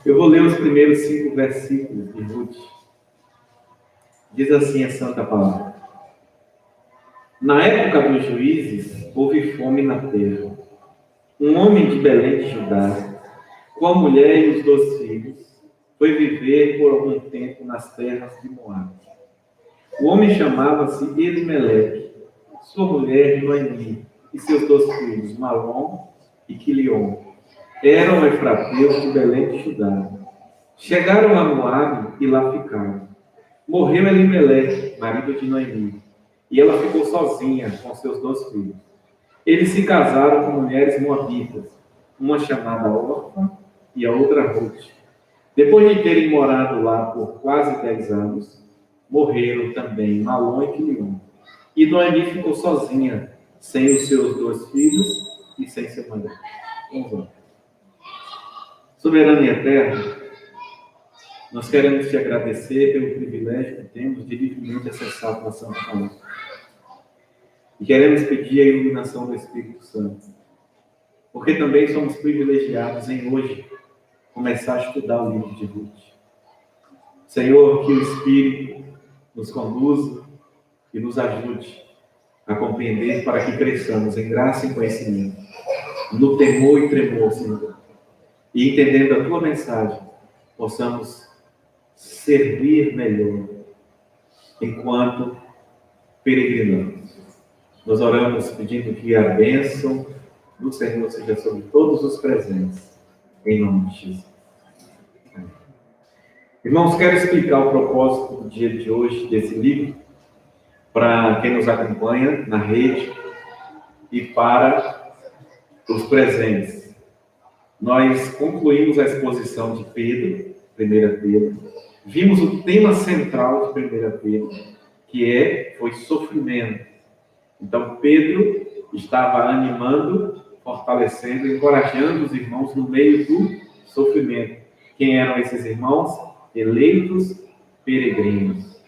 Eu vou ler os primeiros 5 versículos de Ruth. Diz assim a Santa Palavra. Na época dos juízes, houve fome na terra. Um homem de Belém de Judá, com a mulher e os 2 filhos, foi viver por algum tempo nas terras de Moabe. O homem chamava-se Elimeleque, sua mulher Noemi e seus 2 filhos, Malom e Quilion. Eram efrateus de Belém de Judá. Chegaram a Moabe e lá ficaram. Morreu Elimeleque, marido de Noemi, e ela ficou sozinha com seus 2 filhos. Eles se casaram com mulheres moabitas, uma chamada Orfa e a outra Ruth. Depois de terem morado lá por quase 10 anos, morreram também Malom e Quilion. E Noemi ficou sozinha, sem os seus 2 filhos e sem seu marido. Vamos lá. Soberano e eterno, nós queremos te agradecer pelo privilégio que temos de livremente acessar a tua Santa Palavra. E queremos pedir a iluminação do Espírito Santo, porque também somos privilegiados em hoje começar a estudar o livro de Ruth. Senhor, que o Espírito nos conduza e nos ajude a compreender para que cresçamos em graça e conhecimento, no temor e tremor, Senhor. E entendendo a tua mensagem, possamos servir melhor enquanto peregrinamos. Nós oramos pedindo que a bênção do Senhor seja sobre todos os presentes, em nome de Jesus. Amém. Irmãos, quero explicar o propósito do dia de hoje, desse livro, para quem nos acompanha na rede e para os presentes. Nós concluímos a exposição de Pedro, 1 Pedro. Vimos o tema central de 1 Pedro, que foi sofrimento. Então, Pedro estava animando, fortalecendo, encorajando os irmãos no meio do sofrimento. Quem eram esses irmãos? Eleitos peregrinos,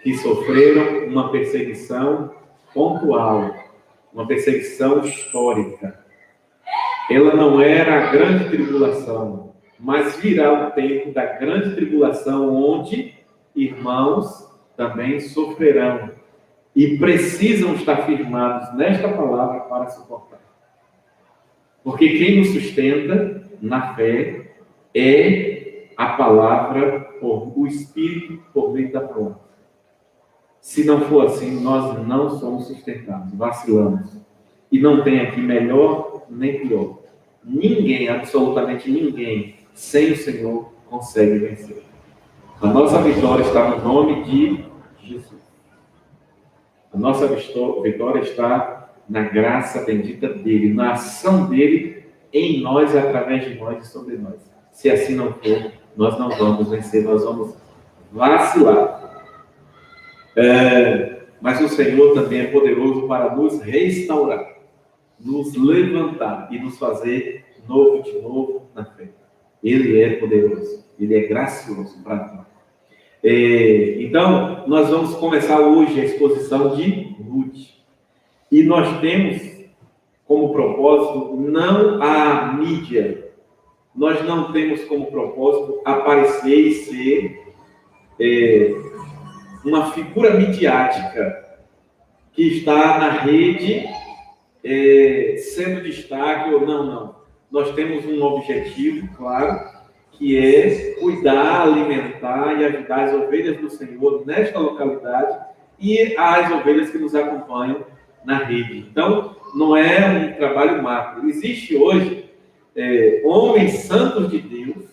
que sofreram uma perseguição pontual, uma perseguição histórica. Ela não era a grande tribulação, mas virá o tempo da grande tribulação, onde irmãos também sofrerão e precisam estar firmados nesta palavra para suportar. Porque quem nos sustenta na fé é a palavra, por o Espírito, por meio da palavra. Se não for assim, nós não somos sustentados, vacilamos. E não tem aqui melhor nem pior. Ninguém, absolutamente ninguém, sem o Senhor, consegue vencer. A nossa vitória está no nome de Jesus. A nossa vitória está na graça bendita dele, na ação dele em nós, através de nós e sobre nós. Se assim não for, nós não vamos vencer, nós vamos vacilar. Mas o Senhor também é poderoso para nos restaurar, nos levantar e nos fazer novo de novo na fé. Ele é poderoso, ele é gracioso para nós. Então, nós vamos começar hoje a exposição de Ruth. E nós temos como propósito não a mídia. Nós não temos como propósito aparecer e ser uma figura midiática que está na rede sendo destaque ou não. Nós temos um objetivo, claro, que é cuidar, alimentar e ajudar as ovelhas do Senhor nesta localidade e as ovelhas que nos acompanham na rede. Então, não é um trabalho macro. Existe hoje homens santos de Deus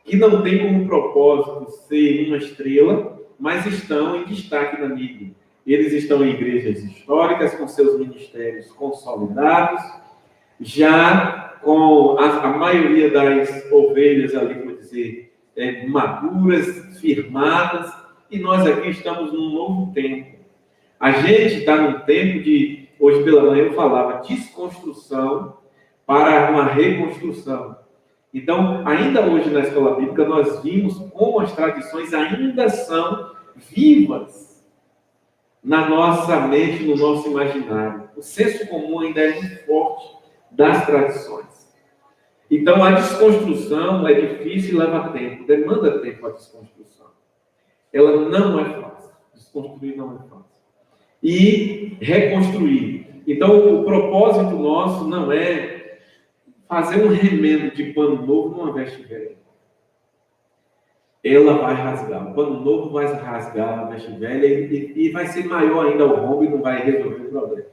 que não têm como propósito ser uma estrela, mas estão em destaque na mídia. Eles estão em igrejas históricas, com seus ministérios consolidados, já com a maioria das ovelhas ali, por dizer, maduras, firmadas, e nós aqui estamos num novo tempo. A gente está num tempo de, hoje pela manhã eu falava, desconstrução para uma reconstrução. Então, ainda hoje na escola bíblica, nós vimos como as tradições ainda são vivas na nossa mente, no nosso imaginário. O senso comum ainda é muito forte das tradições. Então, a desconstrução é difícil e leva tempo, demanda tempo a desconstrução. Ela não é fácil. Desconstruir não é fácil. E reconstruir. Então, o propósito nosso não é fazer um remendo de pano novo numa veste velha. Ela vai rasgar. O pano novo vai rasgar a veste velha e vai ser maior ainda o rombo e não vai resolver o problema.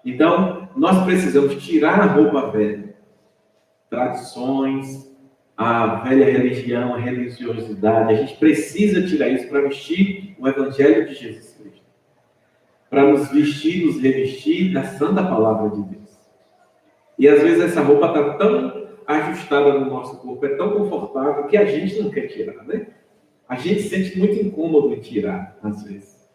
Então, nós precisamos tirar a roupa velha. Tradições, a velha religião, a religiosidade. A gente precisa tirar isso para vestir o Evangelho de Jesus Cristo. Para nos vestir, nos revestir da santa palavra de Deus. E às vezes essa roupa está tão ajustada no nosso corpo, é tão confortável que a gente não quer tirar, né? A gente se sente muito incômodo em tirar, às vezes.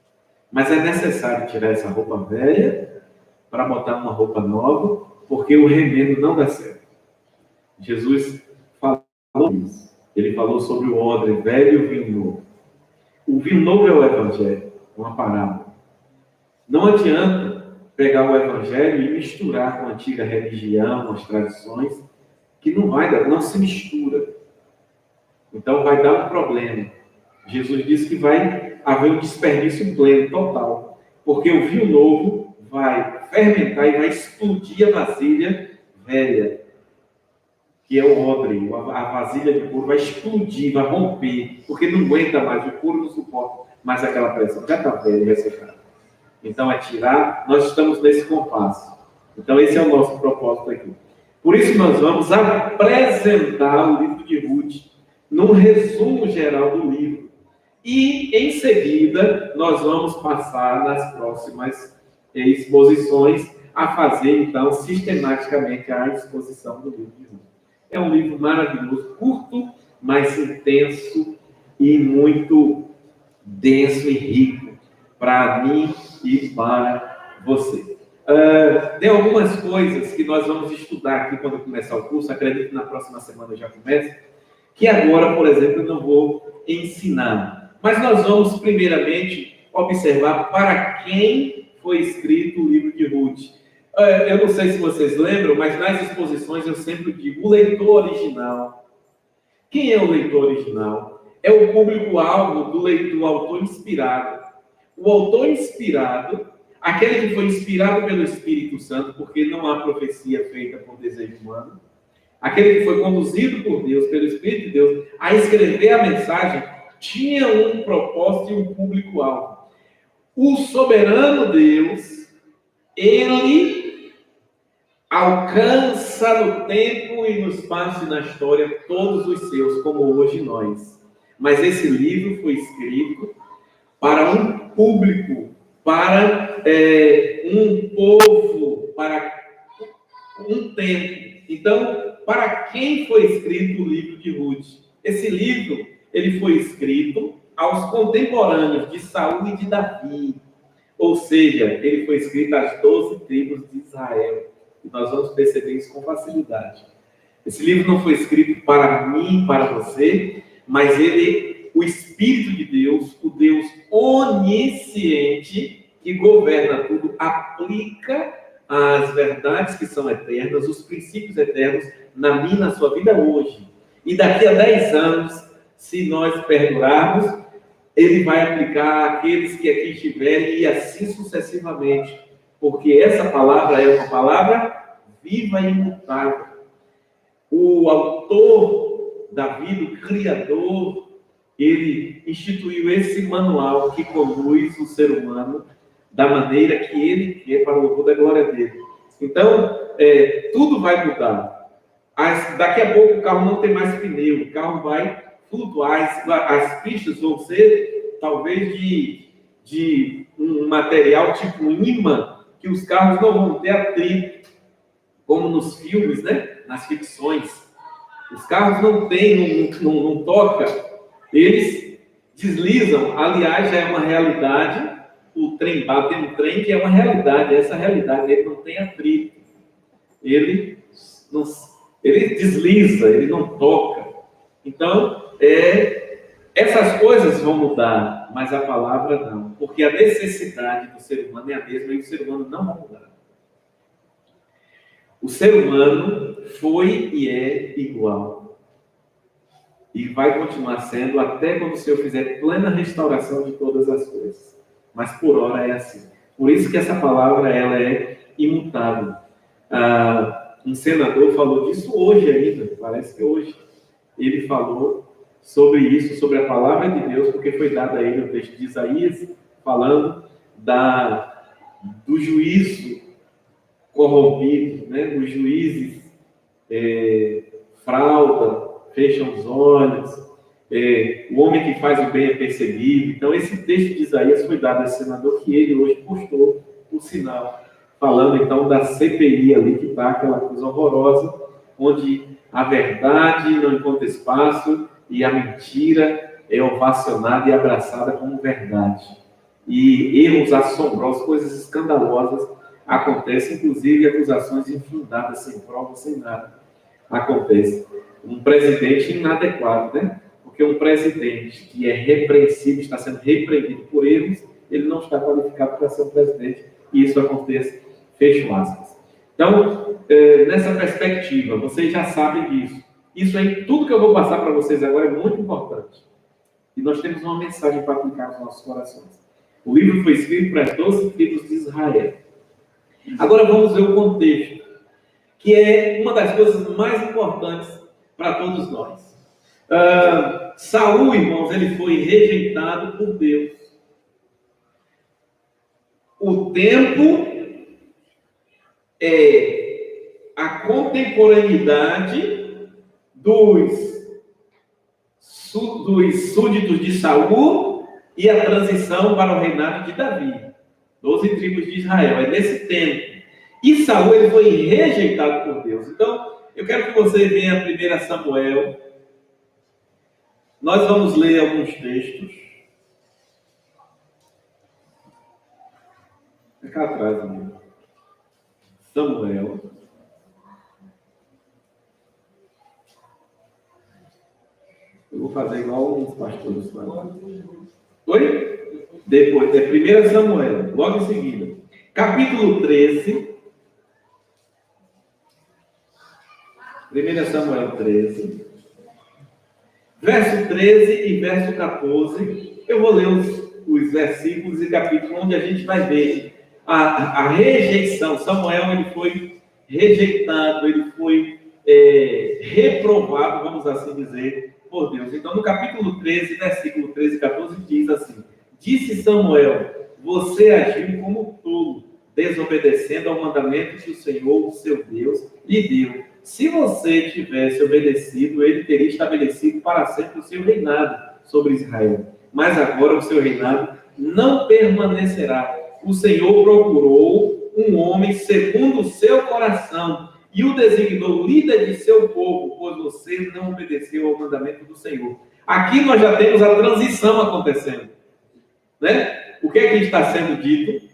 Mas é necessário tirar essa roupa velha para botar uma roupa nova, porque o remendo não dá certo. Jesus falou isso. Ele falou sobre o odre velho e o vinho novo. O vinho novo é o Evangelho, uma parábola. Não adianta pegar o Evangelho e misturar com a antiga religião, as tradições, que não vai dar, não se mistura. Então vai dar um problema. Jesus disse que vai haver um desperdício pleno, total. Porque o vinho novo vai fermentar e vai explodir a vasilha velha, que é o odre, a vasilha de couro, vai explodir, vai romper, porque não aguenta mais, o couro não suporta mais aquela pressão, já está velho, ressecado. Então é tirar, nós estamos nesse compasso. Então esse é o nosso propósito aqui. Por isso nós vamos apresentar o livro de Ruth, num resumo geral do livro. E em seguida nós vamos passar nas próximas exposições a fazer então sistematicamente a exposição do livro de Ruth. É um livro maravilhoso, curto, mas intenso e muito denso e rico para mim e para você. Tem algumas coisas que nós vamos estudar aqui quando começar o curso, acredito que na próxima semana eu já começo, que agora, por exemplo, eu não vou ensinar. Mas nós vamos, primeiramente, observar para quem foi escrito o livro de Ruth. Eu não sei se vocês lembram, mas nas exposições eu sempre digo o leitor original. Quem é o leitor original? É o público-alvo do leitor, do autor inspirado. O autor inspirado, aquele que foi inspirado pelo Espírito Santo, porque não há profecia feita por desejo humano. Aquele que foi conduzido por Deus, pelo Espírito de Deus, a escrever a mensagem, tinha um propósito e um público-alvo. O soberano Deus, ele alcança no tempo e no espaço e na história todos os seus, como hoje nós. Mas esse livro foi escrito para um público, para um povo, para um tempo. Então, para quem foi escrito o livro de Ruth? Esse livro, ele foi escrito aos contemporâneos de Saul e de Davi. Ou seja, ele foi escrito às 12 tribos de Israel. E nós vamos perceber isso com facilidade. Esse livro não foi escrito para mim, para você, mas o Espírito de Deus, o Deus onisciente, que governa tudo, aplica as verdades que são eternas, os princípios eternos, na minha, na sua vida hoje. E daqui a 10 anos, se nós perdurarmos, ele vai aplicar àqueles que aqui estiverem e assim sucessivamente. Porque essa palavra é uma palavra viva e imutável. O autor da vida, o Criador, ele instituiu esse manual que conduz o ser humano da maneira que ele quer para o louvor da glória dele. Então, tudo vai mudar. Daqui a pouco o carro não tem mais pneu, o carro vai flutuar, as pistas vão ser talvez de um material tipo imã, que os carros não vão ter atrito, como nos filmes, né? Nas ficções. Os carros não têm, não toca, eles deslizam. Aliás, já é uma realidade. O trem bate no trem, que é uma realidade. Essa realidade, ele não tem atrito. Ele desliza, ele não toca. Então, essas coisas vão mudar, mas a palavra não. Porque a necessidade do ser humano é a mesma e o ser humano não vai mudar. O ser humano foi e é igual. E vai continuar sendo até quando o Senhor fizer plena restauração de todas as coisas. Mas por hora é assim. Por isso que essa palavra ela é imutável. Um senador falou disso hoje ainda, parece que hoje. Ele falou sobre isso, sobre a palavra de Deus, porque foi dado a ele o texto de Isaías, falando do juízo corrompido, né? Os juízes frauda, fecham os olhos, o homem que faz o bem é perseguido. Então, esse texto de Isaías foi dado a esse senador que ele hoje postou o sinal, falando então da CPI ali, que está aquela coisa horrorosa, onde a verdade não encontra espaço e a mentira é ovacionada e abraçada como verdade. E erros assombrosos, coisas escandalosas acontecem, inclusive acusações infundadas, sem prova, sem nada. Acontece. Um presidente inadequado, né? Porque um presidente que é repreensível, está sendo repreendido por erros, ele não está qualificado para ser um presidente, e isso acontece, fecho aspas. Então, nessa perspectiva, vocês já sabem disso. Isso aí, tudo que eu vou passar para vocês agora é muito importante. E nós temos uma mensagem para aplicar nos nossos corações. O livro foi escrito para as 12 tribos de Israel. Agora vamos ver o contexto, que é uma das coisas mais importantes para todos nós. Saul, irmãos, ele foi rejeitado por Deus. O tempo é a contemporaneidade dos súditos de Saul e a transição para o reinado de Davi. 12 tribos de Israel. É nesse tempo. E Saul ele foi rejeitado por Deus. Então, eu quero que você venha a 1 Samuel. Nós vamos ler alguns textos. É cá atrás, amigo. Samuel. Eu vou fazer igual os pastores fazem. Oi? Depois, é 1 Samuel, logo em seguida. Capítulo 13. 1 Samuel 13. Verso 13 e verso 14. Eu vou ler os versículos e capítulos onde a gente vai ver a rejeição. Samuel ele foi rejeitado, ele foi reprovado, vamos assim dizer, por Deus. Então, no capítulo 13, versículo 13 e 14, diz assim: Disse Samuel, você agiu como tolo, desobedecendo ao mandamento que o Senhor, o seu Deus, lhe deu. Se você tivesse obedecido, ele teria estabelecido para sempre o seu reinado sobre Israel. Mas agora o seu reinado não permanecerá. O Senhor procurou um homem segundo o seu coração e o designou líder de seu povo, pois você não obedeceu ao mandamento do Senhor. Aqui nós já temos a transição acontecendo, né? O que é que está sendo dito?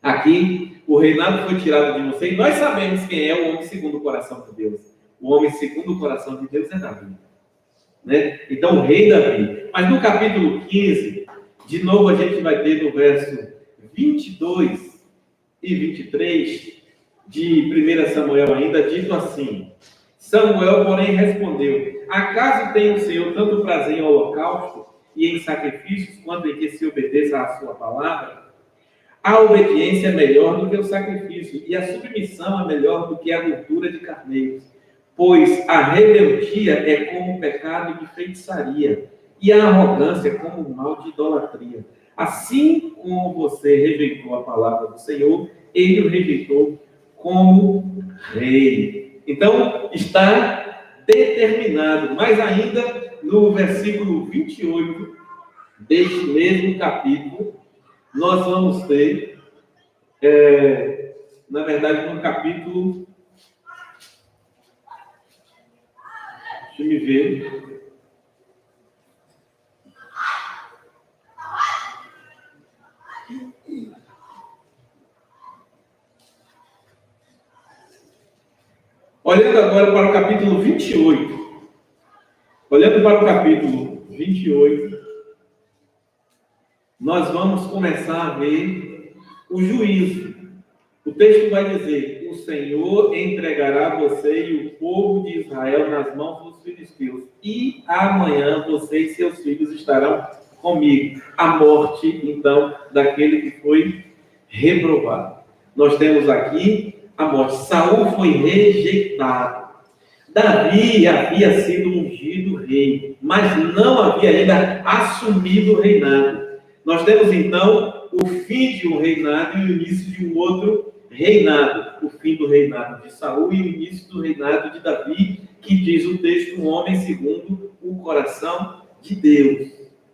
Aqui, o reinado foi tirado de você, e nós sabemos quem é o homem segundo o coração de Deus. O homem segundo o coração de Deus é Davi, né? Então, o rei Davi. Mas no capítulo 15, de novo a gente vai ter no verso 22 e 23 de 1 Samuel ainda, dito assim: Samuel, porém, respondeu: acaso tem o Senhor tanto prazer em holocausto e em sacrifícios, quanto em que se obedeça à sua palavra? A obediência é melhor do que o sacrifício, e a submissão é melhor do que a gordura de carneiros. Pois a rebeldia é como o pecado de feitiçaria, e a arrogância como o mal de idolatria. Assim como você rejeitou a palavra do Senhor, ele o rejeitou como rei. Então, está determinado. Mas ainda no versículo 28 deste mesmo capítulo, nós vamos ter, na verdade, no capítulo, deixa eu me ver, olhando agora para o capítulo 28, olhando para o capítulo 28, nós vamos começar a ver o juízo. O texto vai dizer: o Senhor entregará você e o povo de Israel nas mãos dos filisteus, e amanhã você e seus filhos estarão comigo. A morte, então, daquele que foi reprovado. Nós temos aqui a morte. Saul foi rejeitado. Davi havia sido ungido rei, mas não havia ainda assumido o reinado. Nós temos, então, o fim de um reinado e o início de um outro reinado. O fim do reinado de Saul e o início do reinado de Davi, que diz o texto: um homem segundo o coração de Deus.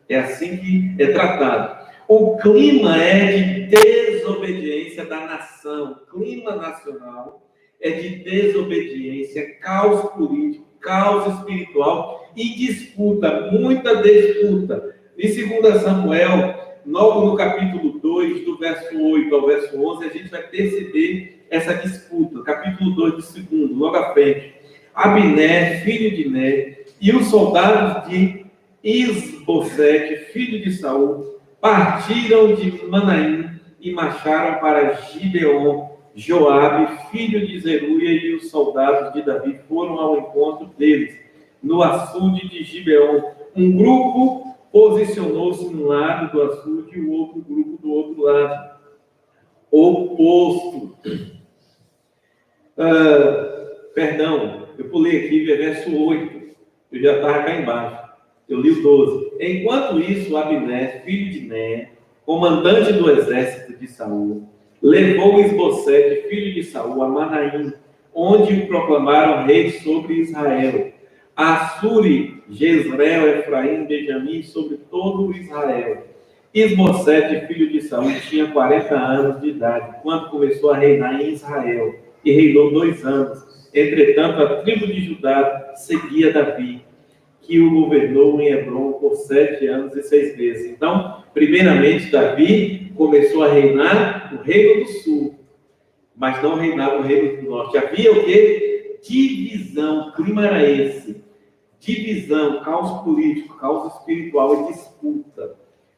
É assim que é tratado. O clima é de desobediência da nação. O clima nacional é de desobediência, caos político, caos espiritual e disputa, muita disputa. Em 2 Samuel, logo no capítulo 2, do verso 8 ao verso 11, a gente vai perceber essa disputa. Capítulo 2 de 2, logo à frente. Abner, filho de Ner, e os soldados de Isbosete, filho de Saul, partiram de Manaim e marcharam para Gibeon. Joabe, filho de Zeruia, e os soldados de Davi foram ao encontro deles, no açude de Gibeon. Um grupo posicionou-se no lado do açude e o outro grupo do outro lado, oposto. Eu pulei aqui, verso 8, eu já estava cá embaixo, eu li o 12. Enquanto isso, Abner, filho de Ner, comandante do exército de Saul, levou Isbosete, filho de Saul, a Manaim, onde o proclamaram rei sobre Israel. Assuri, Jezreel, Efraim, Benjamim, sobre todo o Israel. Isbosete, filho de Saul, tinha 40 anos de idade, quando começou a reinar em Israel, e reinou 2 anos. Entretanto, a tribo de Judá seguia Davi, que o governou em Hebrom por 7 anos e 6 meses. Então, primeiramente, Davi começou a reinar no reino do sul, mas não reinava no reino do norte. Havia o quê? Divisão. O clima era esse. Divisão, caos político, caos espiritual e disputa.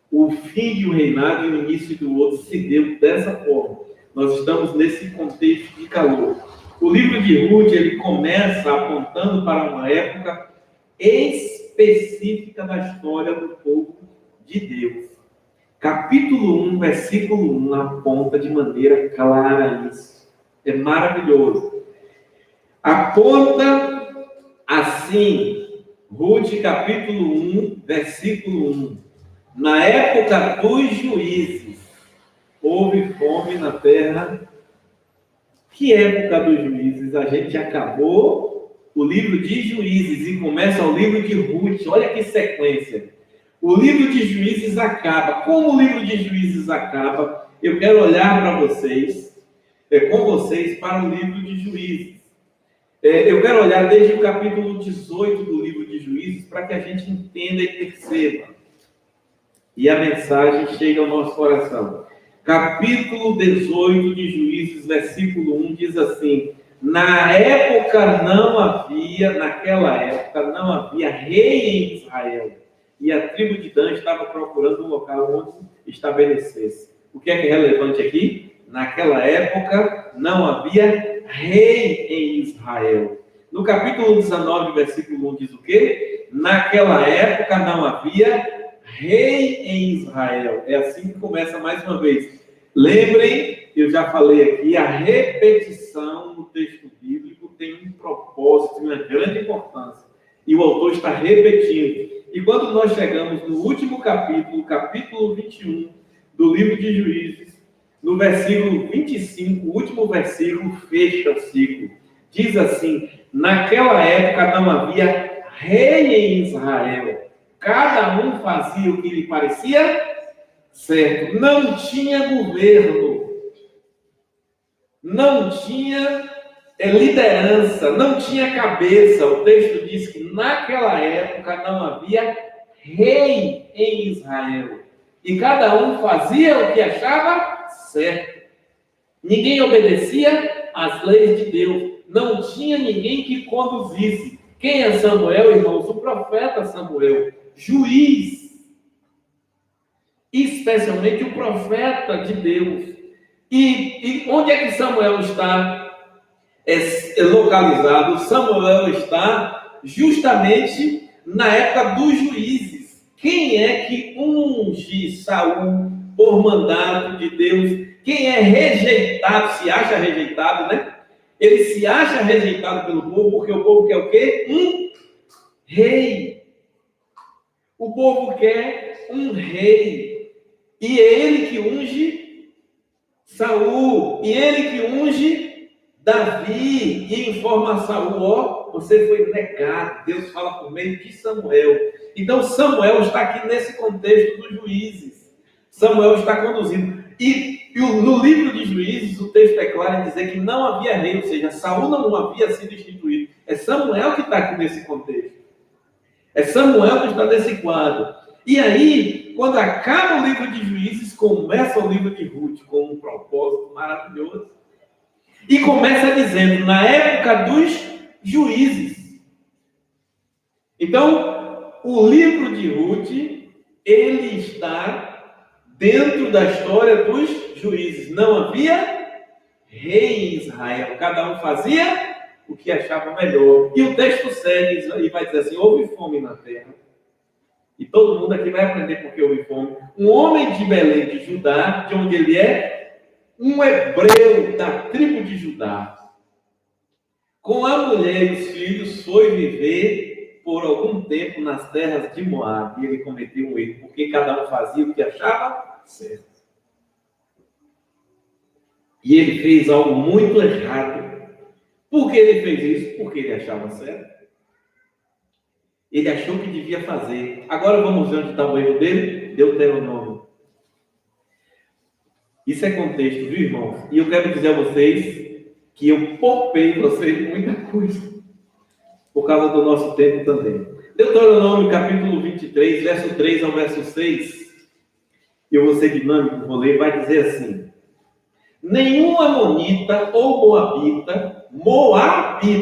O fim de um reinado e o início do outro se deu dessa forma. Nós estamos nesse contexto de calor. O livro de Ruth, ele começa apontando para uma época específica da história do povo de Deus. Capítulo 1, versículo 1, aponta de maneira clara isso. É maravilhoso. Aponta assim, Ruth, capítulo 1, versículo 1. Na época dos juízes, houve fome na terra. Que época dos juízes? A gente acabou o livro de Juízes e começa o livro de Ruth. Olha que sequência. O livro de Juízes acaba. Como o livro de Juízes acaba, eu quero olhar para vocês, com vocês, para o livro de Juízes. Eu quero olhar desde o capítulo 18 do livro de Juízes para que a gente entenda e perceba. E a mensagem chega ao nosso coração. Capítulo 18 de Juízes, versículo 1, diz assim: naquela época não havia rei em Israel, e a tribo de Dan estava procurando um local onde estabelecesse. O que é relevante aqui? Naquela época não havia rei em Israel. No capítulo 19, versículo 1, diz o quê? Naquela época não havia rei em Israel. É assim que começa mais uma vez. Lembrem, eu já falei aqui, a repetição no texto bíblico tem um propósito, uma grande importância. E o autor está repetindo. E quando nós chegamos no último capítulo, capítulo 21 do livro de Juízes, no versículo 25, o último versículo fecha o ciclo. Diz assim: naquela época não havia rei em Israel. Cada um fazia o que lhe parecia certo. Não tinha governo. Não tinha liderança. Não tinha cabeça. O texto diz que naquela época não havia rei em Israel. E cada um fazia o que achava certo. Ninguém obedecia às leis de Deus. Não tinha ninguém que conduzisse. Quem é Samuel, irmãos? O profeta Samuel. Juiz, especialmente o profeta de Deus. E onde é que Samuel está localizado? Samuel está justamente na época dos juízes. Quem é que unge Saul por mandato de Deus? Quem é rejeitado, se acha rejeitado, né? Ele se acha rejeitado pelo povo, porque o povo quer o quê? Um rei. O povo quer um rei. E é ele que unge Saul. E ele que unge Davi. E informa a Saul, ó, você foi negado. Deus fala por meio de Samuel. Então Samuel está aqui nesse contexto dos juízes. Samuel está conduzindo. E no livro de Juízes, o texto é claro em dizer que não havia rei, ou seja, Saul não havia sido instituído. É Samuel que está aqui nesse contexto. É Samuel que está nesse quadro. E aí, quando acaba o livro de Juízes, começa o livro de Ruth, com um propósito maravilhoso. E começa dizendo, na época dos juízes. Então, o livro de Ruth, ele está dentro da história dos juízes. Não havia rei em Israel. Cada um fazia o que achava melhor. E o texto segue e vai dizer assim, houve fome na terra. E todo mundo aqui vai aprender porque houve fome. Um homem de Belém de Judá, de onde ele é, um hebreu da tribo de Judá, com a mulher e os filhos, foi viver por algum tempo nas terras de Moab. E ele cometeu um erro, porque cada um fazia o que achava certo. E ele fez algo muito errado. Por que ele fez isso? Porque ele achava certo. Ele achou que devia fazer. Agora vamos ver onde está o erro dele? Deuteronômio. Isso é contexto, viu, irmãos? E eu quero dizer a vocês que eu poupei vocês muita coisa. Por causa do nosso tempo também. Deuteronômio, capítulo 23, verso 3 ao verso 6. Eu vou ser dinâmico, vou ler, vai dizer assim. Nenhum amonita ou Moabe.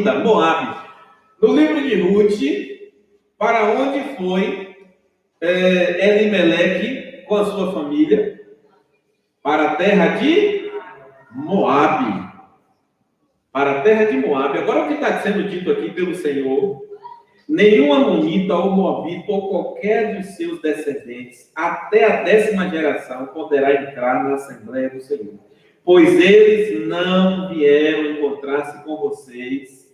No livro de Ruth, para onde foi Elimeleque com a sua família? Para a terra de Moabe. Para a terra de Moabe. Agora o que está sendo dito aqui pelo Senhor, nenhum amonita ou moabita ou qualquer dos seus descendentes, até a 10ª geração, poderá entrar na Assembleia do Senhor. Pois eles não vieram encontrar-se com vocês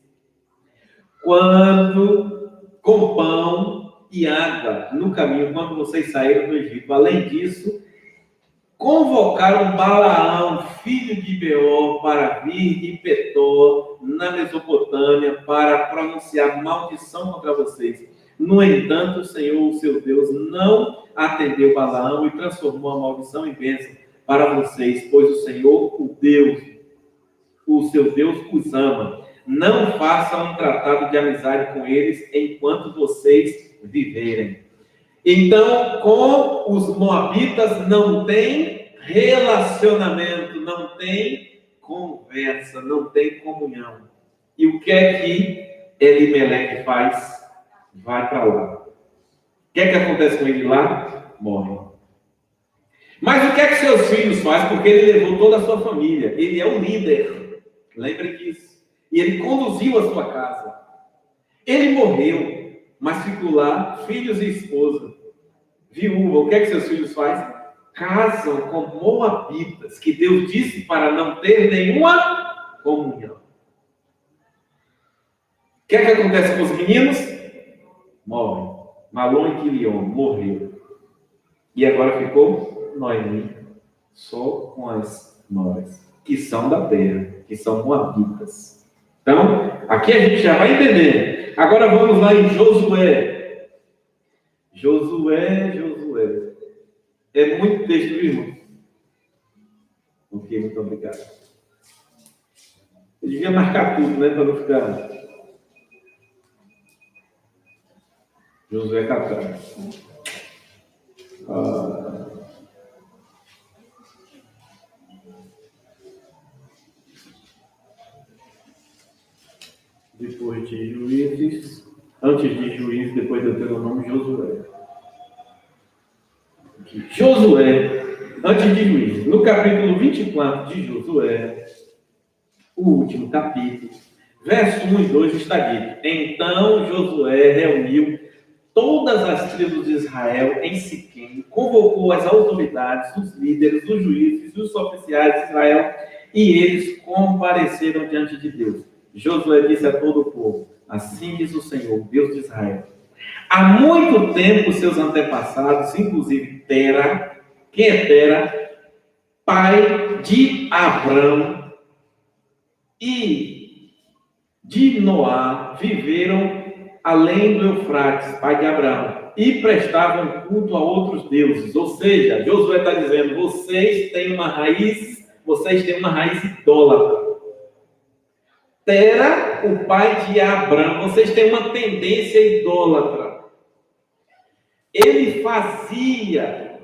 com pão e água no caminho, quando vocês saíram do Egito. Além disso, convocaram Balaão, filho de Beor, para vir de Petor, na Mesopotâmia, para pronunciar maldição contra vocês. No entanto, o Senhor, o seu Deus, não atendeu Balaão e transformou a maldição em bênção para vocês, pois o Senhor, o seu Deus, os ama. Não façam um tratado de amizade com eles enquanto vocês viverem. Então, com os moabitas não tem relacionamento, não tem conversa, não tem comunhão. E o que é que Elimeleque faz? Vai para lá. O que é que acontece com ele lá? Morre. Mas o que é que seus filhos fazem? Porque ele levou toda a sua família. Ele é o líder. Lembre disso. E ele conduziu a sua casa. Ele morreu, mas ficou lá, filhos e esposa. Viúva. O que é que seus filhos fazem? Casam com moabitas, que Deus disse para não ter nenhuma comunhão. O que é que acontece com os meninos? Morrem. Malom e Quilion morreu. E agora ficou Noemi, só com as noras, que são da terra, que são moabitas. Então, aqui a gente já vai entender. Agora vamos lá em Josué. Josué. É muito texto, viu, irmão? Ok, muito obrigado. Eu devia marcar tudo, né, para não ficar... Josué 14. Depois de Juízes, antes de Juízes, depois de Deuteronômio, Josué. Josué, Antes de Juízes, no capítulo 24 de Josué, o último capítulo, verso 1 e 2 está dito: Então Josué reuniu todas as tribos de Israel em Siquém, convocou as autoridades, os líderes, os juízes e os oficiais de Israel, e eles compareceram diante de Deus. Josué disse a todo o povo: Assim diz o Senhor, Deus de Israel: há muito tempo seus antepassados, inclusive Tera, quem é Tera? Pai de Abrão e de Noá, viveram além do Eufrates, pai de Abraão, e prestavam culto a outros deuses. Ou seja, Josué está dizendo: vocês têm uma raiz idólatra. Tera, o pai de Abraão, vocês têm uma tendência idólatra. Ele fazia,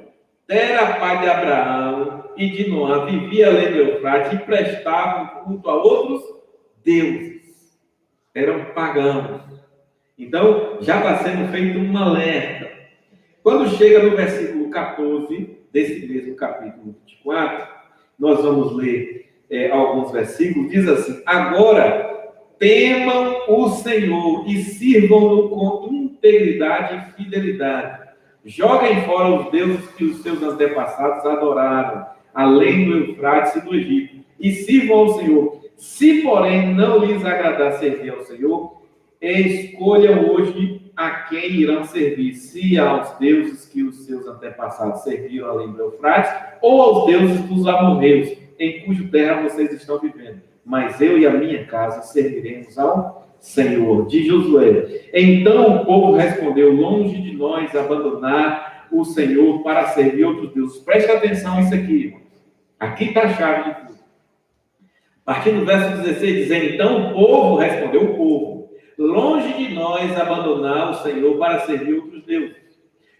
Tera, pai de Abraão e de Noá, vivia além do Eufrates e prestavam culto a outros deuses. Eram pagãos. Então, já está sendo feito um alerta. Quando chega no versículo 14, desse mesmo capítulo 24, nós vamos ler alguns versículos, diz assim: agora, temam o Senhor e sirvam-no com integridade e fidelidade. Joguem fora os deuses que os seus antepassados adoraram, além do Eufrates e do Egito, e sirvam ao Senhor. Se, porém, não lhes agradar servir ao Senhor, escolham hoje a quem irão servir, se aos deuses que os seus antepassados serviram além do Eufrates, ou aos deuses dos amorreus, em cuja terra vocês estão vivendo. Mas eu e a minha casa serviremos ao Senhor. De Josué. Então o povo respondeu: longe de nós abandonar o Senhor para servir outros deuses. Preste atenção nisso aqui, irmãos. Aqui está a chave de tudo. A partir do verso 16, dizendo: então o povo respondeu, longe de nós abandonar o Senhor para servir outros deuses.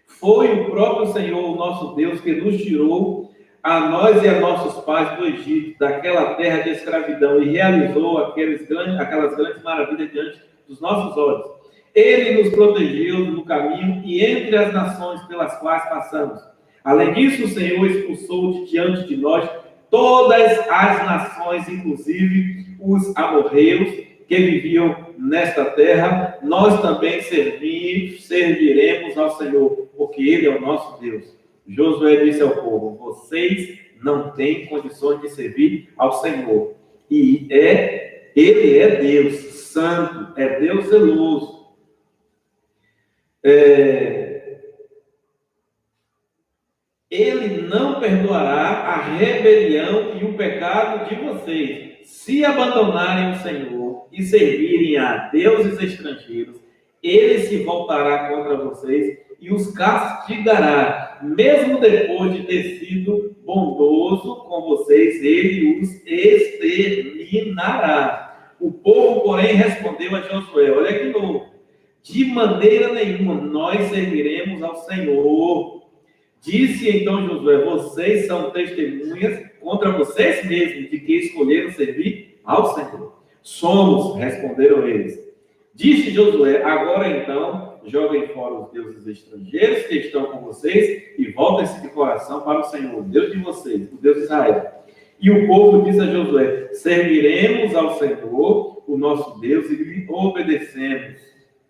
Foi o próprio Senhor, o nosso Deus, que nos tirou, a nós e a nossos pais, do Egito, daquela terra de escravidão, e realizou aquelas grandes maravilhas diante dos nossos olhos. Ele nos protegeu no caminho e entre as nações pelas quais passamos. Além disso, o Senhor expulsou de diante de nós todas as nações, inclusive os amorreus, que viviam nesta terra. Nós também serviremos ao Senhor, porque Ele é o nosso Deus. Josué disse ao povo: vocês não têm condições de servir ao Senhor. E Ele é Deus santo, é Deus zeloso. Ele não perdoará a rebelião e o pecado de vocês. Se abandonarem o Senhor e servirem a deuses estrangeiros, Ele se voltará contra vocês e os castigará. Mesmo depois de ter sido bondoso com vocês, Ele os exterminará. O povo, porém, respondeu a Josué: olha que novo, de maneira nenhuma nós serviremos ao Senhor. Disse então Josué: vocês são testemunhas contra vocês mesmos de que escolheram servir ao Senhor. Somos, responderam eles. Disse Josué: agora então, joguem fora os deuses estrangeiros que estão com vocês e voltem-se de coração para o Senhor, Deus de vocês, o Deus de Israel. E o povo disse a Josué: serviremos ao Senhor, o nosso Deus, e lhe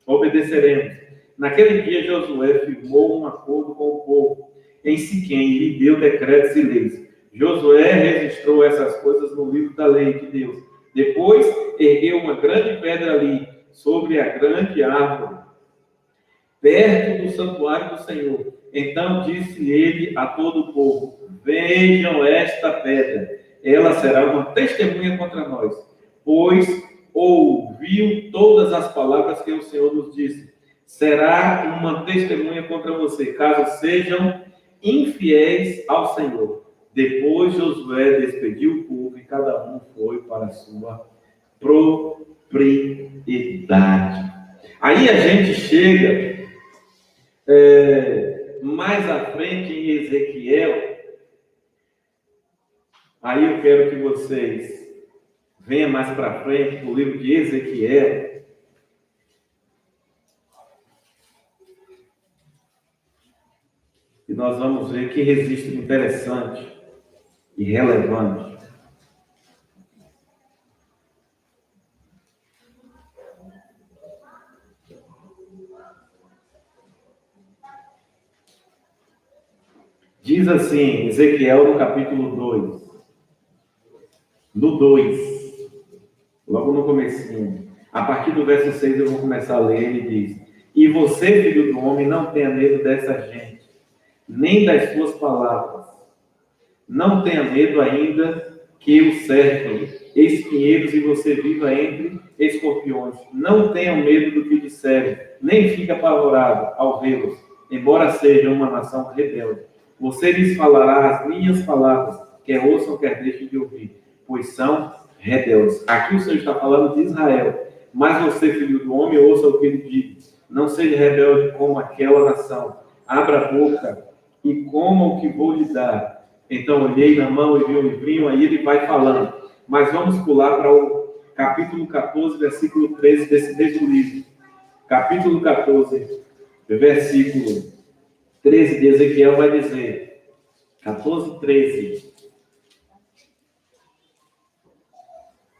obedeceremos. Naquele dia Josué firmou um acordo com o povo em Siquém e lhe deu decretos e leis. Josué registrou essas coisas no livro da lei de Deus. Depois ergueu uma grande pedra ali, sobre a grande árvore, perto do santuário do Senhor. Então disse ele a todo o povo: vejam esta pedra, ela será uma testemunha contra nós, pois ouviu todas as palavras que o Senhor nos disse. Será uma testemunha contra você, caso sejam infiéis ao Senhor. Depois Josué despediu o povo e cada um foi para a sua propriedade. Aí a gente chega mais à frente em Ezequiel. Aí eu quero que vocês venham mais para frente para o livro de Ezequiel. e nós vamos ver que registro interessante e relevante. Diz assim, Ezequiel no capítulo 2. No 2, logo no comecinho. A partir do verso 6 eu vou começar a ler, ele diz: E você, filho do homem, não tenha medo dessa gente, nem das suas palavras. Não tenha medo ainda que o cerquem espinheiros e você viva entre escorpiões. Não tenham medo do que disserem, nem fique apavorado ao vê-los, embora seja uma nação rebelde. Você lhes falará as minhas palavras, quer ouçam, quer deixem de ouvir, pois são rebeldes. Aqui o Senhor está falando de Israel. Mas você, filho do homem, ouça o que ele diz. Não seja rebelde como aquela nação. Abra a boca e coma o que vou lhe dar. Então olhei na mão e vi um livrinho, aí ele vai falando. Mas vamos pular para o capítulo 14, versículo 13 desse mesmo livro. Capítulo 14, versículo 13 de Ezequiel vai dizer, 14, 13.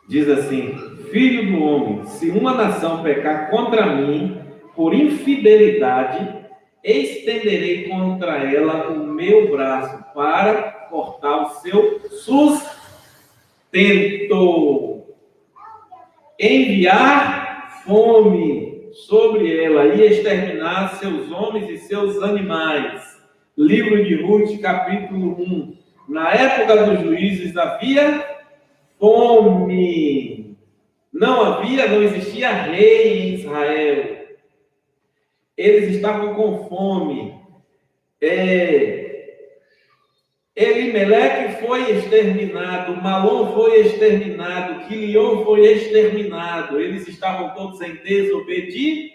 Diz assim: Filho do homem, se uma nação pecar contra mim por infidelidade, estenderei contra ela o meu braço para cortar o seu sustento, enviar fome sobre ela e exterminar seus homens e seus animais. Livro de Ruth, capítulo 1. Na época dos juízes havia fome. Não existia rei em Israel. Eles estavam com fome. Elimeleque foi exterminado, Malom foi exterminado, Quilion foi exterminado. Eles estavam todos em desobediência.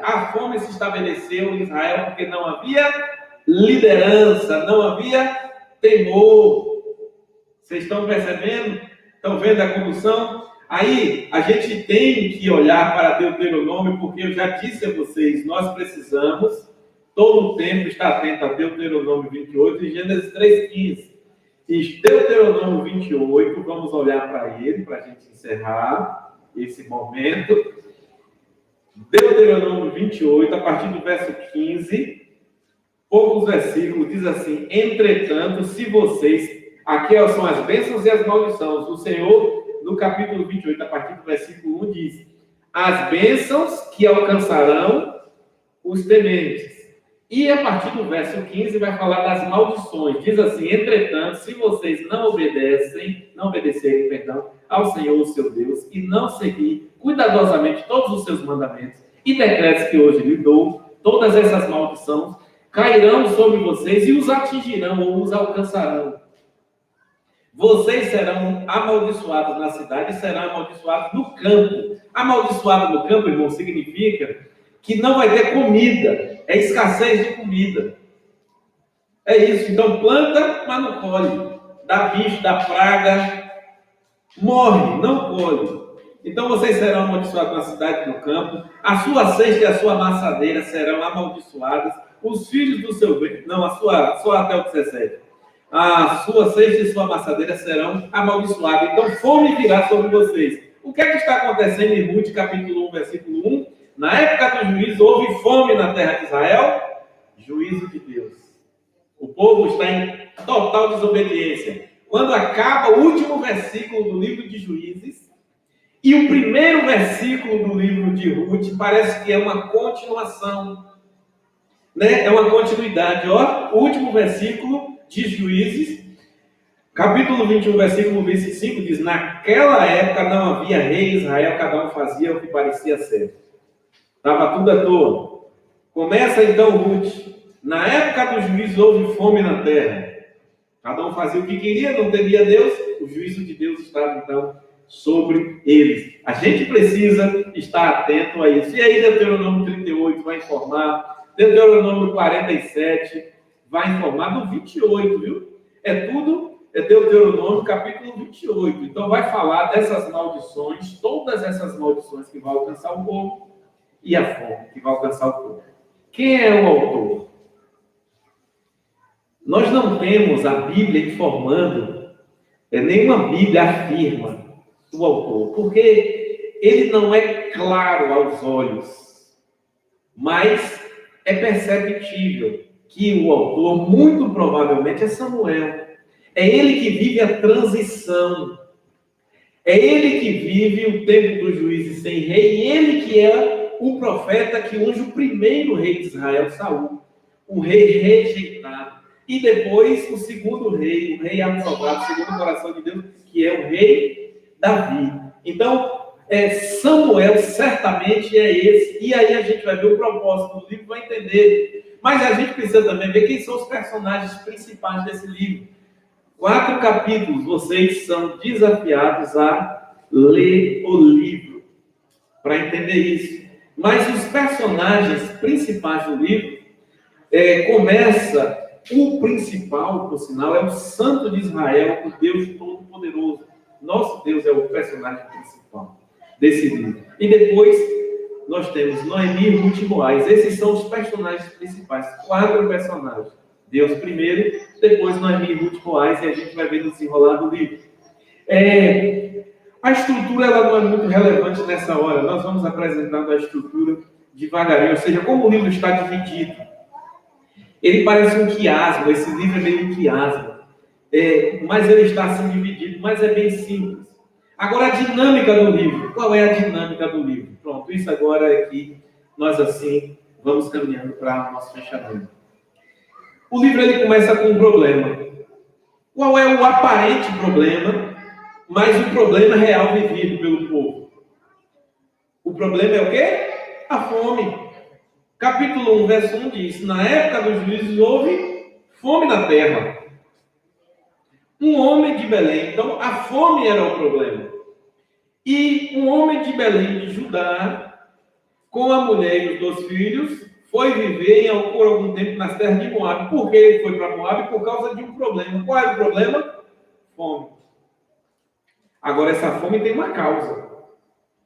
A fome se estabeleceu em Israel porque não havia liderança, não havia temor. Vocês estão percebendo? Estão vendo a condução? Aí, a gente tem que olhar para Deuteronômio, porque eu já disse a vocês, nós precisamos, todo o tempo, estar atento a Deuteronômio 28 e Gênesis 3,15. E Deuteronômio 28, vamos olhar para ele, para a gente encerrar esse momento. Deuteronômio 28, a partir do verso 15, poucos versículos, diz assim: Entretanto, se vocês... Aqui são as bênçãos e as maldições. O Senhor, no capítulo 28, a partir do versículo 1, diz: As bênçãos que alcançarão os tementes. E a partir do verso 15 vai falar das maldições. Diz assim: Entretanto, se vocês não obedecerem, ao Senhor, o seu Deus, e não seguir cuidadosamente todos os seus mandamentos e decretos que hoje lhe dou, todas essas maldições cairão sobre vocês e os atingirão ou os alcançarão. Vocês serão amaldiçoados na cidade e serão amaldiçoados no campo. Amaldiçoado no campo, irmão, significa que não vai ter comida. É escassez de comida. É isso. Então, planta, mas não colhe. Dá bicho, dá praga. Morre, não colhe. Então, vocês serão amaldiçoados na cidade e no campo. A sua cesta e a sua amassadeira serão amaldiçoadas. Os filhos do seu... Não, só até o 17. A sua cesta e sua amassadeira serão amaldiçoadas. Então, fome virá sobre vocês. O que é que está acontecendo em Ruth, capítulo 1, versículo 1? Na época do juízo, houve fome na terra de Israel. Juízo de Deus. O povo está em total desobediência. Quando acaba o último versículo do livro de Juízes e o primeiro versículo do livro de Ruth, parece que é uma continuação. Né? É uma continuidade. Ó, o último versículo de Juízes, capítulo 21, versículo 25, diz: Naquela época não havia rei em Israel, cada um fazia o que parecia certo. Estava tudo à toa. Começa então Ruth. Na época do juízo houve fome na terra. Cada um fazia o que queria, não temia Deus. O juízo de Deus estava então sobre eles. A gente precisa estar atento a isso. E aí Deuteronômio 38 vai informar. Deuteronômio 47 vai informar do 28, viu? É Deuteronômio capítulo 28. Então vai falar dessas maldições, todas essas maldições que vão alcançar o povo e a fome que vai alcançar o povo. Quem é o autor? Nós não temos a Bíblia informando, nenhuma Bíblia afirma o autor, porque ele não é claro aos olhos, mas é perceptível que o autor, muito provavelmente, é Samuel. É ele que vive a transição. É ele que vive o tempo dos juízes sem rei, e ele que é o profeta que unge o primeiro rei de Israel, Saul, o rei rejeitado. E depois o segundo rei, o rei aprovado, segundo o coração de Deus, que é o rei Davi. Então, Samuel certamente é esse. E aí a gente vai ver o propósito do livro, vai entender. Mas a gente precisa também ver quem são os personagens principais desse livro. 4 capítulos, vocês são desafiados a ler o livro para entender isso. Mas os personagens principais do livro, começa, o principal, por sinal, é o Santo de Israel, o Deus Todo-Poderoso. Nosso Deus é o personagem principal desse livro. E depois nós temos Noemi, Ruth e Boaz. Esses são os personagens principais, 4 personagens. Deus primeiro, depois Noemi, Ruth e Boaz, e a gente vai ver no desenrolar do livro. A estrutura ela não é muito relevante nessa hora. Nós vamos apresentando a estrutura devagarinho, ou seja, como o livro está dividido. Ele parece um quiasma, esse livro é meio um quiasma. Mas ele está assim dividido, mas é bem simples. Agora, a dinâmica do livro. Qual é a dinâmica do livro? Pronto, isso agora é que nós assim vamos caminhando para o nosso fechamento. O livro ele começa com um problema. Qual é o aparente problema, mas o problema real vivido pelo povo? O problema é o quê? A fome. Capítulo 1, verso 1 diz: na época dos juízes houve fome na terra. Um homem de Belém, então a fome era o problema. E um homem de Belém de Judá, com a mulher e os 2 filhos, foi viver por algum tempo nas terras de Moabe. Por que ele foi para Moabe? Por causa de um problema. Qual era o problema? Fome. Agora, essa fome tem uma causa.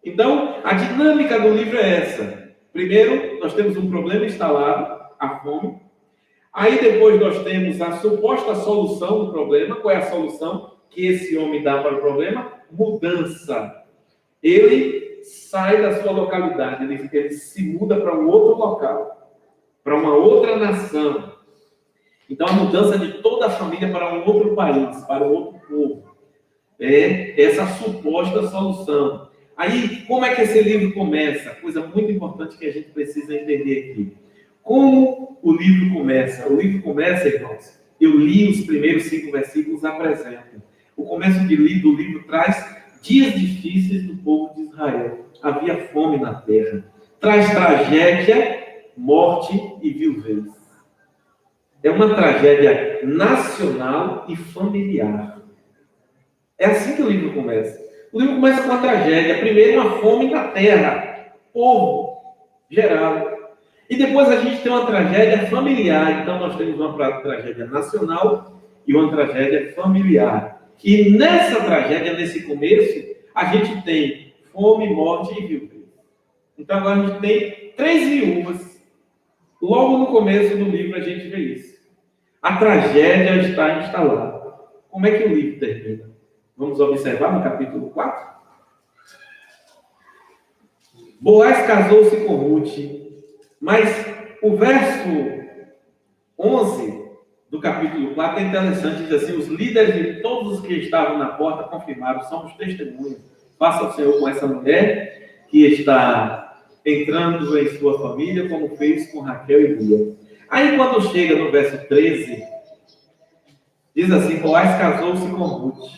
Então, a dinâmica do livro é essa. Primeiro, nós temos um problema instalado, a fome. Aí, depois, nós temos a suposta solução do problema. Qual é a solução que esse homem dá para o problema? Mudança. Ele sai da sua localidade, ele se muda para um outro local, para uma outra nação. Então, a mudança de toda a família para um outro país, para um outro povo. É essa suposta solução. Aí, como é que esse livro começa? Coisa muito importante que a gente precisa entender aqui. Como o livro começa? O livro começa, irmãos, eu li os primeiros 5 versículos, apresentam. O começo do livro traz dias difíceis do povo de Israel. Havia fome na terra. Traz tragédia, morte e viuvez. É uma tragédia nacional e familiar. É assim que o livro começa. O livro começa com uma tragédia. Primeiro, uma fome na terra. Povo geral. E depois a gente tem uma tragédia familiar. Então, nós temos uma tragédia nacional e uma tragédia familiar. E nessa tragédia, nesse começo, a gente tem fome, morte e viuvez. Então, agora a gente tem 3 viúvas. Logo no começo do livro, a gente vê isso. A tragédia está instalada. Como é que o livro termina? Vamos observar no capítulo 4. Boaz casou-se com Ruth, mas o verso 11 do capítulo 4 é interessante, diz assim: os líderes de todos os que estavam na porta confirmaram, somos testemunhas. Faça o Senhor com essa mulher que está entrando em sua família, como fez com Raquel e Lia. Aí quando chega no verso 13, diz assim: Boaz casou-se com Ruth,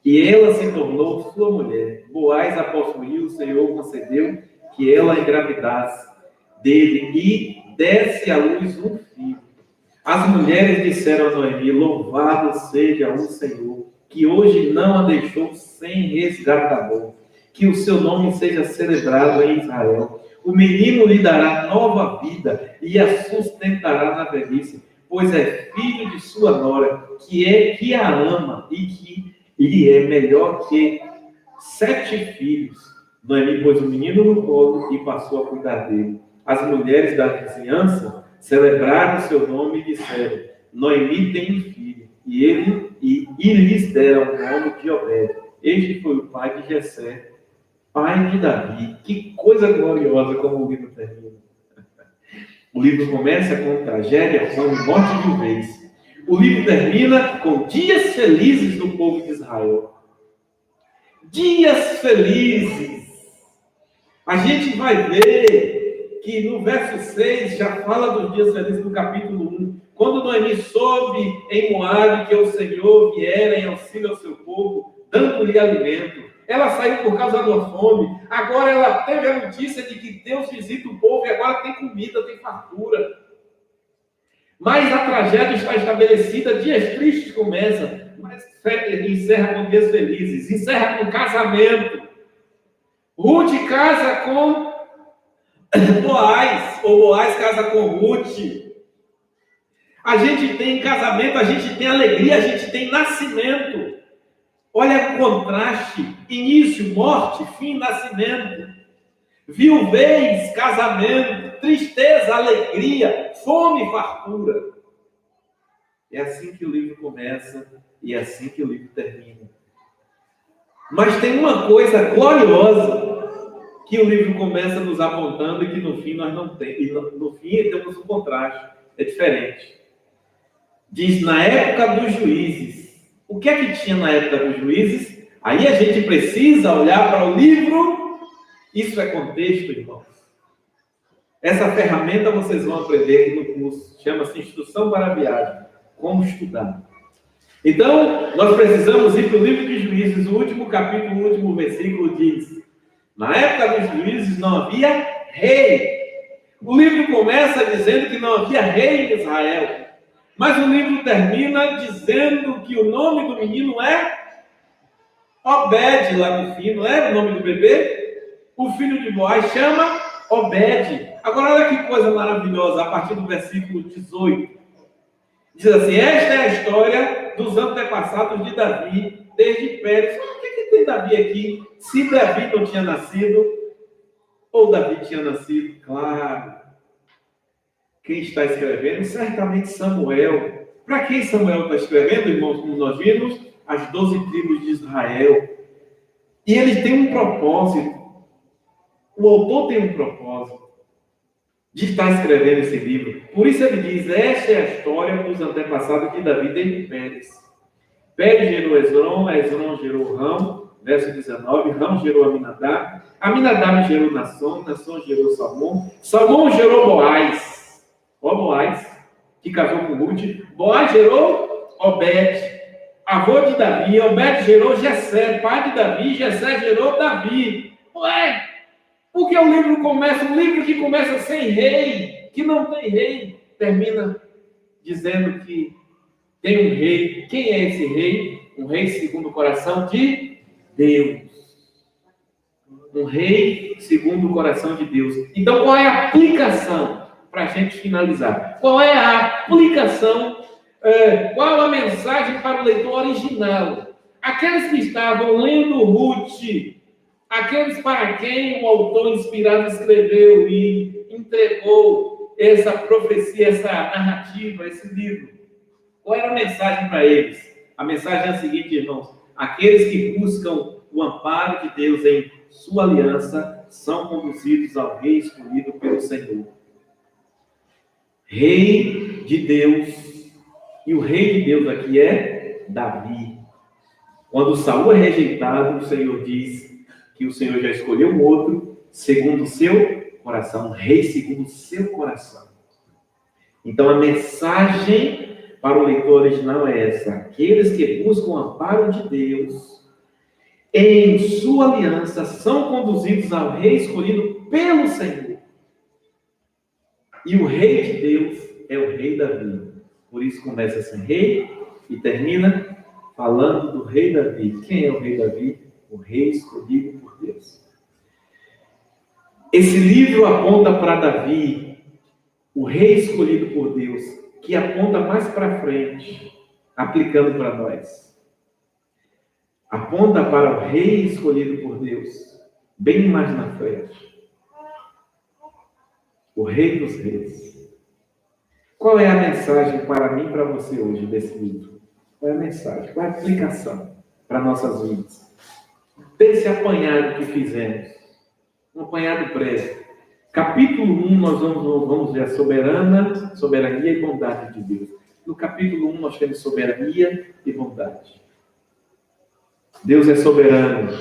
e ela se tornou sua mulher. Boaz a possuiu, o Senhor concedeu que ela engravidasse dele e desse à luz um filho. As mulheres disseram a Noemi: louvado seja o Senhor, que hoje não a deixou sem resgatador. Que o seu nome seja celebrado em Israel. O menino lhe dará nova vida e a sustentará na velhice, pois é filho de sua nora, que a ama e que lhe é melhor que 7 filhos. Noemi pôs o menino no colo e passou a cuidar dele. As mulheres da vizinhança celebraram seu nome e disseram: Noemi tem um filho, e lhes deram o nome de Obed. Este foi o pai de Jessé, pai de Davi. Que coisa gloriosa como o livro termina. O livro começa com tragédia, fome, morte de um vez. O livro termina com dias felizes do povo de Israel. Dias felizes. A gente vai ver que no verso 6 já fala dos dias felizes do capítulo 1. Quando Noemi soube em Moabe que o Senhor viera em auxílio ao seu povo, dando-lhe alimento. Ela saiu por causa da fome. Agora ela teve a notícia de que Deus visita o povo e agora tem comida, tem fartura. Mas a tragédia está estabelecida, dias tristes começam, mas encerra com dias felizes, encerra com casamento. Ruth casa com Boaz, ou Boaz casa com Ruth. A gente tem casamento, a gente tem alegria, a gente tem nascimento. Olha o contraste: início, morte, fim, nascimento. Viuvez, casamento, tristeza, alegria, fome, fartura. É assim que o livro começa e é assim que o livro termina. Mas tem uma coisa gloriosa que o livro começa nos apontando e que no fim nós não temos. E no fim temos um contraste, é diferente. Diz, na época dos juízes. O que é que tinha na época dos juízes? Aí a gente precisa olhar para o livro. Isso é contexto, irmãos. Essa ferramenta vocês vão aprender aqui no curso. Chama-se Instrução para a Viagem. Como estudar. Então, nós precisamos ir para o livro de Juízes. O último capítulo, o último versículo diz: na época dos juízes não havia rei. O livro começa dizendo que não havia rei em Israel. Mas o livro termina dizendo que o nome do menino é Obed, lá no fim, não é o nome do bebê? O filho de Boaz chama Obed. Agora, olha que coisa maravilhosa, a partir do versículo 18. Diz assim: esta é a história dos antepassados de Davi, desde Pérez. O que tem Davi aqui? Se Davi não tinha nascido, ou Davi tinha nascido, claro. Quem está escrevendo? Certamente Samuel. Para quem Samuel está escrevendo, irmãos, como nós vimos? As 12 tribos de Israel. E ele tem um propósito. O autor tem um propósito de estar escrevendo esse livro. Por isso ele diz: esta é a história dos antepassados de Davi desde Pérez. Pérez gerou Hezron, Hezron gerou Rão, verso 19, Rão gerou Aminadab, Aminadab gerou Nasson, Nasson gerou Salmão, Salmão gerou Boaz. Ó Boaz, que casou com Ruth. Boaz gerou Obed, avô de Davi. Obed gerou Jessé, pai de Davi. Jessé gerou Davi. Ué, porque o livro começa, um livro que começa sem rei, que não tem rei, termina dizendo que tem um rei. Quem é esse rei? Um rei segundo o coração de Deus. Um rei segundo o coração de Deus. Então, qual é a aplicação? Para a gente finalizar. Qual é a aplicação? Qual a mensagem para o leitor original? Aqueles que estavam lendo Ruth, aqueles para quem o autor inspirado escreveu e entregou essa profecia, essa narrativa, esse livro. Qual era a mensagem para eles? A mensagem é a seguinte, irmãos: aqueles que buscam o amparo de Deus em sua aliança são conduzidos ao rei escolhido pelo Senhor. Rei de Deus, e o rei de Deus aqui é Davi. Quando Saul é rejeitado, o Senhor diz que o Senhor já escolheu um outro segundo o seu coração, um rei segundo o seu coração. Então a mensagem para o leitor original é essa: aqueles que buscam o amparo de Deus em sua aliança são conduzidos ao rei escolhido pelo Senhor. E o rei de Deus é o rei Davi. Por isso começa sem rei e termina falando do rei Davi. Quem é o rei Davi? O rei escolhido por Deus. Esse livro aponta para Davi, o rei escolhido por Deus, que aponta mais para frente, aplicando para nós. Aponta para o rei escolhido por Deus, bem mais na frente. O rei dos reis. Qual é a mensagem para mim e para você hoje desse livro? Qual é a mensagem? Qual é a aplicação para nossas vidas? Desse apanhado que fizemos, um apanhado breve. Capítulo 1, nós vamos ver a soberania e bondade de Deus. No capítulo 1, nós temos soberania e bondade. Deus é soberano.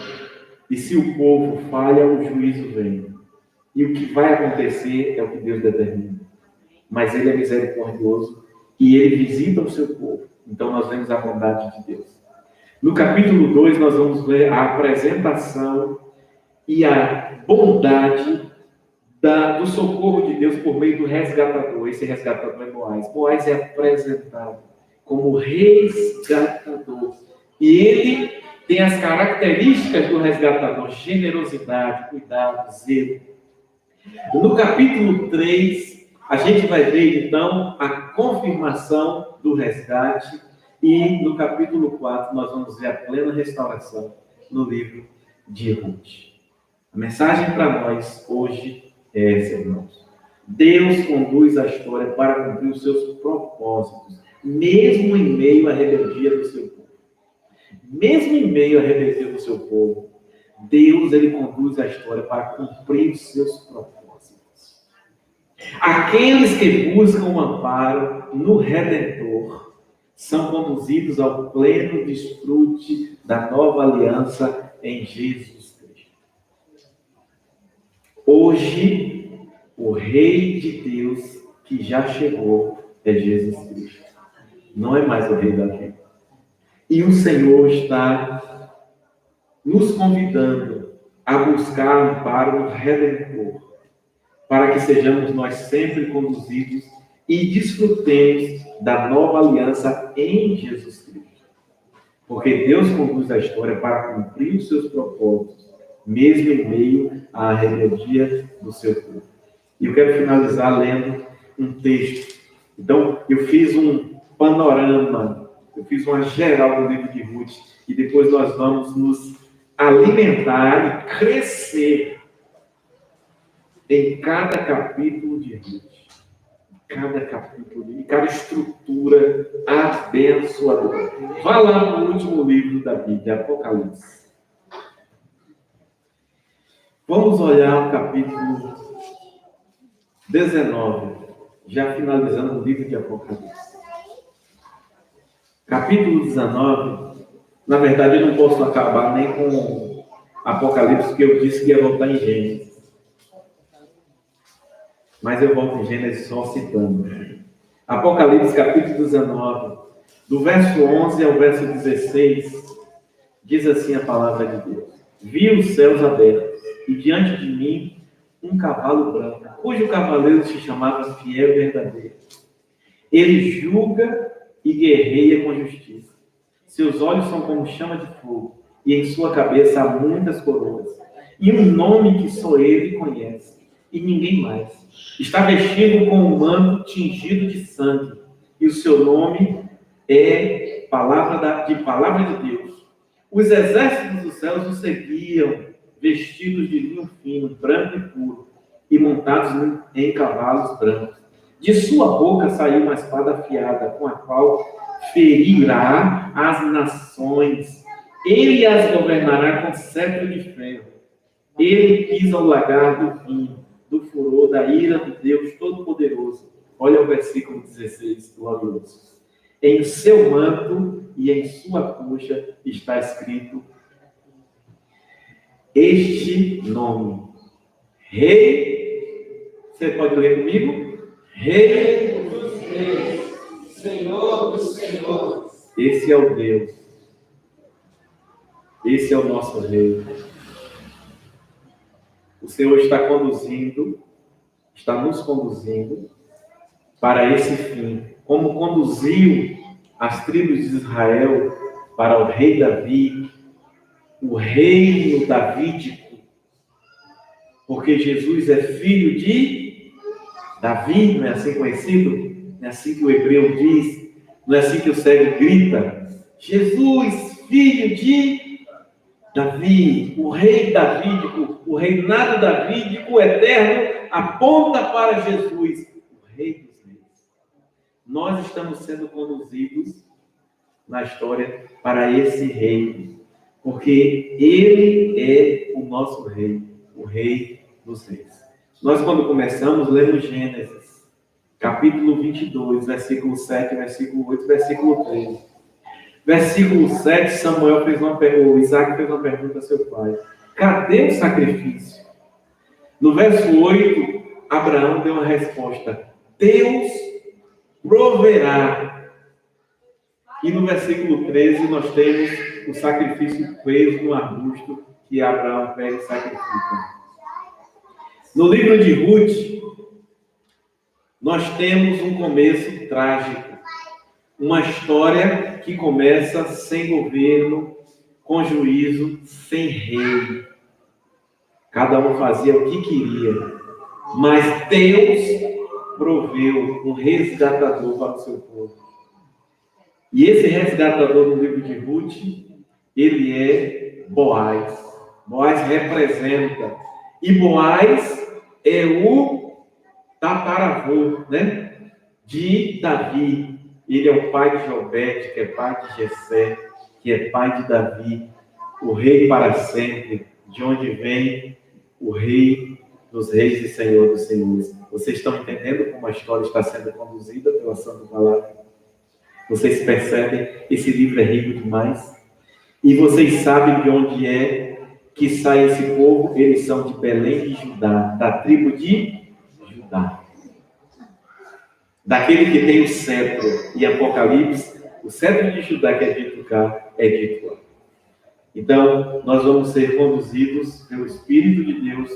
E se o povo falha, o juízo vem. E o que vai acontecer é o que Deus determina. Mas Ele é misericordioso e Ele visita o seu povo. Então nós vemos a bondade de Deus. No capítulo 2, nós vamos ver a apresentação e a bondade do socorro de Deus por meio do resgatador. Esse resgatador é Boaz. Boaz é apresentado como resgatador. E ele tem as características do resgatador: generosidade, cuidado, zelo. No capítulo 3, a gente vai ver, então, a confirmação do resgate. E no capítulo 4, nós vamos ver a plena restauração no livro de Ruth. A mensagem para nós hoje é essa, irmãos. Deus conduz a história para cumprir os seus propósitos, mesmo em meio à rebeldia do seu povo. Mesmo em meio à rebeldia do seu povo, Deus, ele conduz a história para cumprir os seus propósitos. Aqueles que buscam um amparo no Redentor são conduzidos ao pleno desfrute da nova aliança em Jesus Cristo. Hoje, o Rei de Deus que já chegou é Jesus Cristo. Não é mais o Rei Davi. E o Senhor está nos convidando a buscar amparo no Redentor, para que sejamos nós sempre conduzidos e desfrutemos da nova aliança em Jesus Cristo. Porque Deus conduz a história para cumprir os seus propósitos, mesmo em meio à rebeldia do seu povo. E eu quero finalizar lendo um texto. Então, eu fiz um panorama, eu fiz uma geral do livro de Ruth, e depois nós vamos nos alimentar e crescer em cada capítulo de Ruth. Cada capítulo e cada estrutura abençoadora. Vá lá no último livro da Bíblia, Apocalipse. Vamos olhar o capítulo 19, já finalizando o livro de Apocalipse. Capítulo 19, na verdade eu não posso acabar nem com Apocalipse, porque eu disse que ia voltar em Gênesis. Mas eu volto em Gênesis só citando. Apocalipse capítulo 19, do verso 11 ao verso 16, diz assim a palavra de Deus: Vi os céus abertos, e diante de mim um cavalo branco, cujo cavaleiro se chamava Fiel e Verdadeiro. Ele julga e guerreia com justiça. Seus olhos são como chama de fogo, e em sua cabeça há muitas coroas. E um nome que só ele conhece, e ninguém mais. Está vestido com um manto tingido de sangue, e o seu nome é palavra de Deus. Os exércitos dos céus o seguiam, vestidos de linho fino, branco e puro, e montados em cavalos brancos. De sua boca saiu uma espada afiada, com a qual ferirá as nações. Ele as governará com cetro de ferro. Ele pisa o lagar do vinho, do furor, da ira do Deus Todo-Poderoso. Olha o versículo 16, glorioso. Em seu manto e em sua coxa está escrito este nome: Rei. Você pode ler comigo? Rei dos reis, Senhor dos senhores. Esse é o Deus. Esse é o nosso Rei. O Senhor está nos conduzindo para esse fim. Como conduziu as tribos de Israel para o rei Davi, o reino davídico, porque Jesus é filho de Davi, não é assim conhecido? Não é assim que o hebreu diz? Não é assim que o cego grita? Jesus, filho de Davi, o rei davídico, o reinado davídico eterno aponta para Jesus, o rei dos reis. Nós estamos sendo conduzidos na história para esse reino, porque ele é o nosso rei, o rei dos reis. Nós, quando começamos, lemos Gênesis, capítulo 22, versículo 7, versículo 8, versículo 13. Versículo 7, Samuel fez uma pergunta, Isaac fez uma pergunta a seu pai: cadê o sacrifício? No verso 8, Abraão deu uma resposta: Deus proverá. E no versículo 13, nós temos o sacrifício preso no arbusto que Abraão pega e sacrifica. No livro de Ruth, nós temos um começo trágico. Uma história que começa sem governo, com juízo, sem rei. Cada um fazia o que queria. Mas Deus proveu um resgatador para o seu povo. E esse resgatador no livro de Ruth, ele é Boaz. Boaz representa. E Boaz é o tataravô, né, de Davi. Ele é o pai de Jobete, que é pai de Jessé, que é pai de Davi, o rei para sempre, de onde vem o rei dos reis e senhor dos senhores. Vocês estão entendendo como a história está sendo conduzida pela Santa Palavra? Vocês percebem? Esse livro é rico demais. E vocês sabem de onde é que sai esse povo? Eles são de Belém de Judá, da tribo de Judá. Daquele que tem o cetro. Em Apocalipse, o cetro de Judá que é dito cá, é dito lá. Então, nós vamos ser conduzidos pelo Espírito de Deus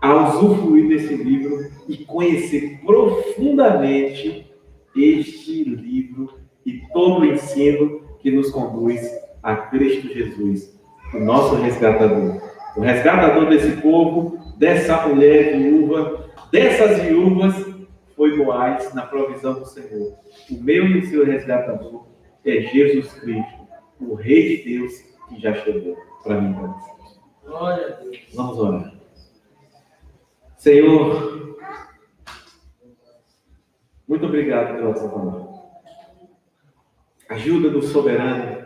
a usufruir desse livro e conhecer profundamente este livro e todo o ensino que nos conduz a Cristo Jesus, o nosso resgatador. O resgatador desse povo, dessa mulher viúva, dessas viúvas, foi Boaz na provisão do Senhor. O meu e o seu resgatador é Jesus Cristo, o Rei de Deus que já chegou para mim e para vocês. Glória a Deus. Vamos orar. Senhor, muito obrigado pela sua palavra. Ajuda do soberano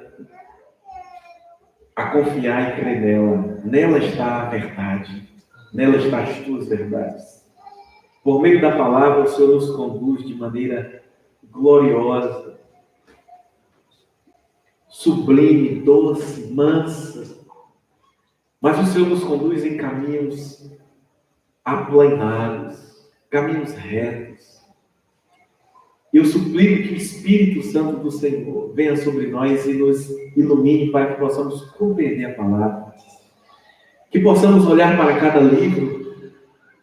a confiar e crer nela. Nela está a verdade. Nela estão as tuas verdades. Por meio da palavra, o Senhor nos conduz de maneira gloriosa, sublime, doce, mansa. Mas o Senhor nos conduz em caminhos aplanados, caminhos retos. Eu suplico que o Espírito Santo do Senhor venha sobre nós e nos ilumine para que possamos compreender a palavra. Que possamos olhar para cada livro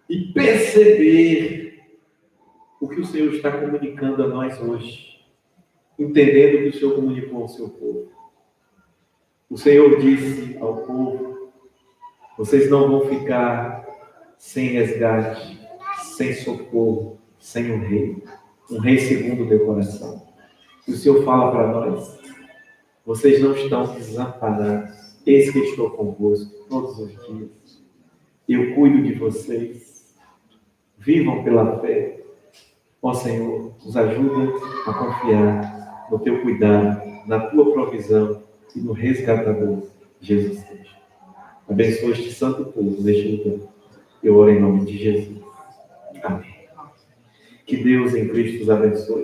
e perceber o que o Senhor está comunicando a nós hoje. Entendendo o que o Senhor comunicou ao seu povo. O Senhor disse ao povo: vocês não vão ficar sem resgate, sem socorro, sem um rei segundo o meu coração. E o Senhor fala para nós: vocês não estão desamparados, eis que estou convosco todos os dias. Eu cuido de vocês, vivam pela fé. Ó Senhor, nos ajuda a confiar no teu cuidado, na tua provisão e no resgatador Jesus Cristo. Abençoa este santo povo neste lugar. Eu oro em nome de Jesus. Amém. Que Deus em Cristo os abençoe.